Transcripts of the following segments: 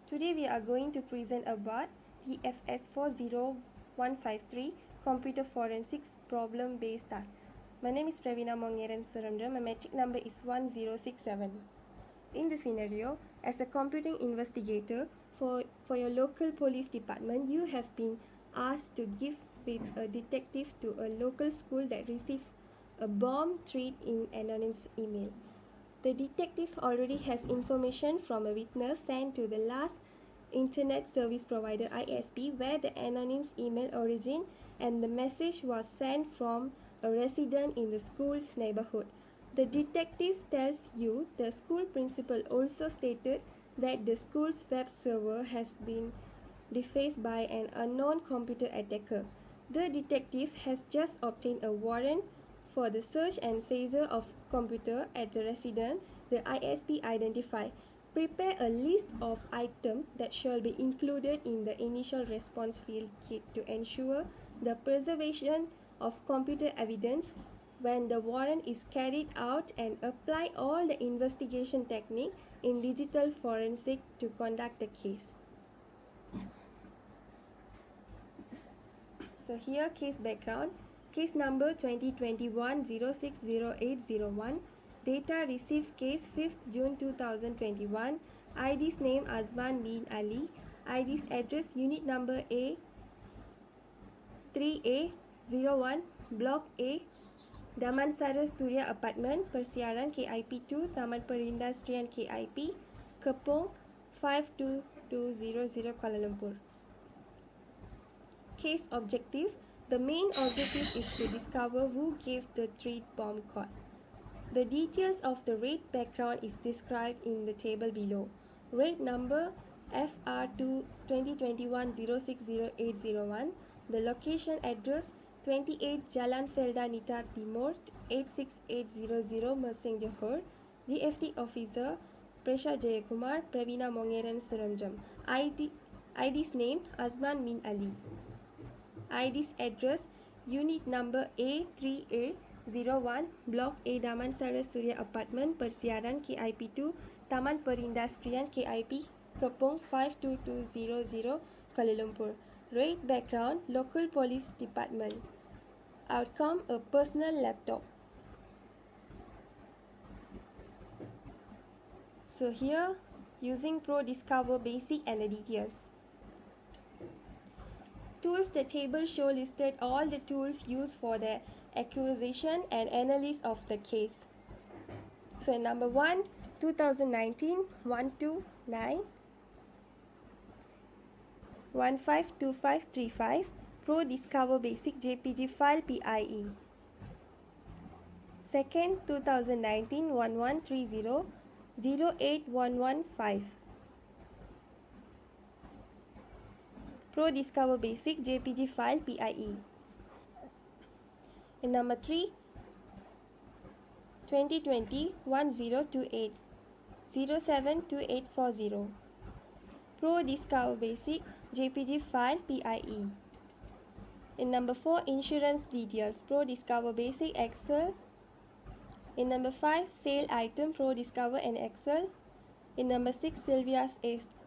Today we are going to present about TFS 40153 Computer Forensics Problem-Based Task. My name is Pravina Mongeran Surendra. My metric number is 1067. In the scenario, as a computing investigator for your local police department, you have been asked to give with a detective to a local school that received a bomb threat in anonymous email. The detective already has information from a witness sent to the last Internet Service Provider ISP where the anonymous email origin and the message was sent from a resident in the school's neighborhood. The detective tells you the school principal also stated that the school's web server has been defaced by an unknown computer attacker. The detective has just obtained a warrant for the search and seizure of computer at the resident. The ISP identify. Prepare a list of items that shall be included in the initial response field kit to ensure the preservation of computer evidence when the warrant is carried out, and apply all the investigation technique in digital forensic to conduct the case. So here case background. Case number 2021-060801. Data received case 5th June 2021. ID's name Azman bin Ali. ID's address unit number A 3A01 Block A Damansara Surya Apartment Persiaran KIP 2 Taman Perindustrian KIP Kepong 52200 Kuala Lumpur. Case objective. The main objective is to discover who gave the threat bomb call. The details of the raid background is described in the table below. Raid number FR2 2021-060801. The location address 28 Jalan Felda Nita Timur 86800 Mersing Johor. GFT officer Presha Jayakumar Pravina Mongeran Surendram. ID's name Azman bin Ali. ID's address unit number A3A01 Block A Damansara Surya Apartment Persiaran KIP 2 Taman Perindustrian KIP Kepong 52200 Kuala Lumpur. Raid background local police department. Outcome a personal laptop. So here using Pro Discover Basic and the details. Tools. The table show listed all the tools used for the acquisition and analysis of the case. So number 1, 2019 129 152535 Pro Discover Basic JPG file PIE. Second, 2019 1130 08115 Pro Discover Basic JPG file PIE. And number 3, 2020 1028 072840 Pro Discover Basic JPG file PIE. In number 4, insurance details Pro Discover Basic Excel. In number 5, sale item Pro Discover and Excel. In number 6, Sylvia's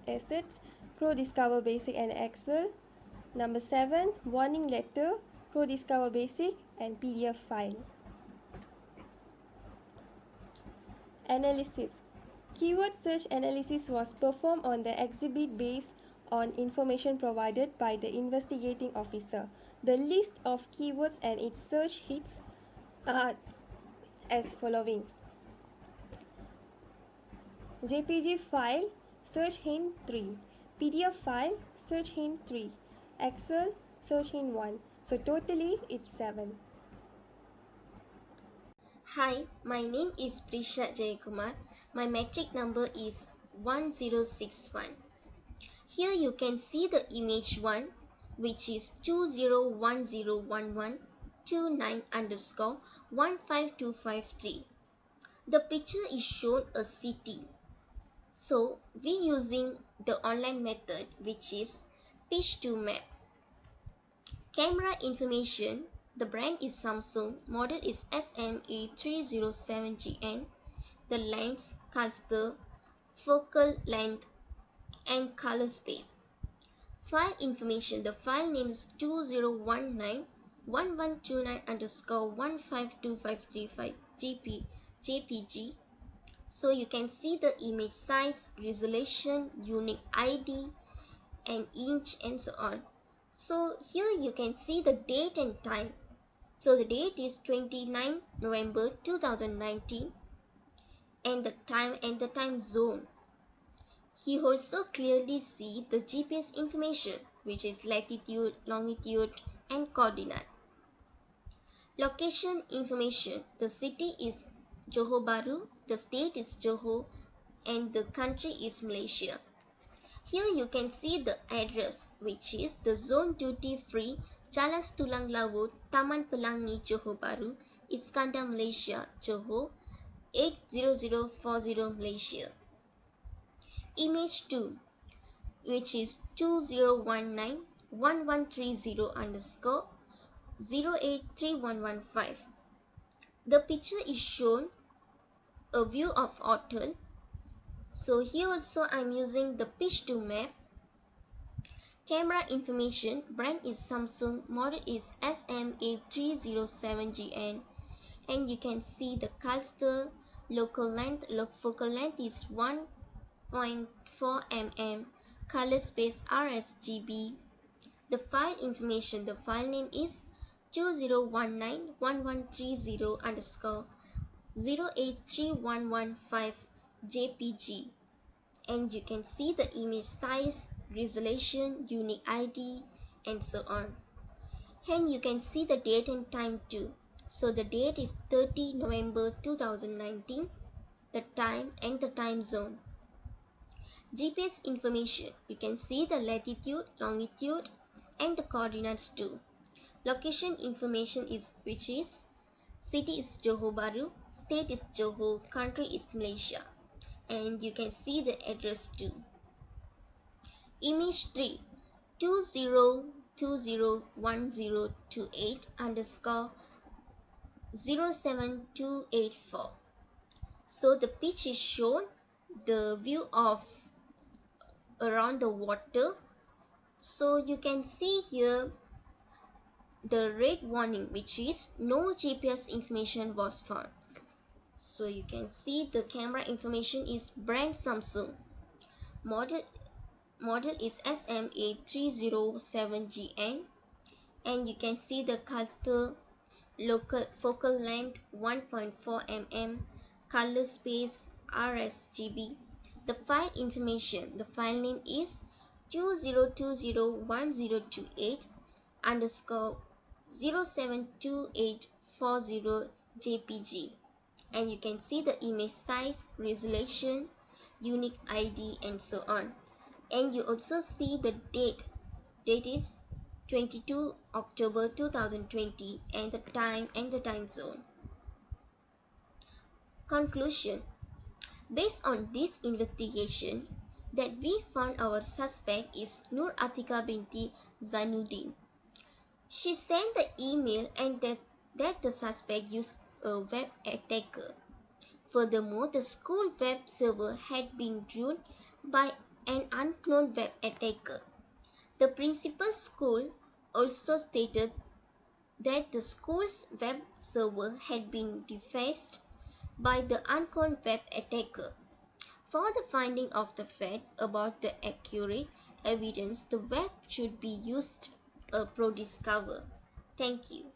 assets Pro Discover Basic and Excel. Number 7, warning letter Pro Discover Basic and PDF file. Analysis. Keyword search analysis was performed on the exhibit based on information provided by the investigating officer. The list of keywords and its search hits are as following. JPG file search hint 3, PDF file search hint 3, Excel search hint 1. So totally it's 7. Hi, my name is Prisha Jayakumar. My metric number is 1061. Here you can see the image 1, which is 20101129_15253. The picture is shown a city. So we using the online method, which is pitch to map. Camera information. The brand is Samsung, model is SMA307GN. The lens, cuts the focal length and color space. File information, the file name is 20191129 underscore 15253 jpg. So you can see the image size, resolution, unique ID and inch and so on. So here you can see the date and time. So the date is 29 November 2019 and the time zone. He also clearly see the GPS information, which is latitude, longitude and coordinate. Location information, the city is Johor Bahru, the state is Johor and the country is Malaysia. Here you can see the address, which is the Zone Duty Free, Jalan Tulang Laut, Taman Pelangi, Johor Bahru, Iskandar, Malaysia, Johor 80040 Malaysia. Image 2, which is 20191130 underscore 083115. The picture is shown a view of hotel. So here also I'm using the pitch to map. Camera information, brand is Samsung, model is SMA307GN, and you can see the cluster, focal length is 1.4 mm, color space RSGB. The file information, the file name is 20191130 underscore 083115 jpg, and you can see the image size, resolution, unique ID and so on. And you can see the date and time too. So the date is 30 November 2019, the time and the time zone. GPS information, you can see the latitude, longitude and the coordinates too. Location information is which is city is Johor Bahru, state is Johor, country is Malaysia, and you can see the address too. Image 3, 20201028 underscore 07284. So the pitch is shown, the view of around the water. So you can see here the red warning, which is no GPS information was found. So you can see the camera information is brand Samsung, model is SMA307GN, and you can see the cluster, focal length 1.4 mm, color space RSGB. The file information, the file name is 20201028 underscore 072840 jpg, and you can see the image size, resolution, unique ID and so on. And you also see the date is 22 October 2020 and the time zone. Conclusion, based on this investigation, that we found our suspect is Nur Atika binti Zainuddin. She sent the email and that the suspect used a web attacker. Furthermore, the school web server had been ruined by an unknown web attacker. The principal school also stated that the school's web server had been defaced by the unknown web attacker. For the finding of the fact about the accurate evidence, the web should be used a pro discover. Thank you.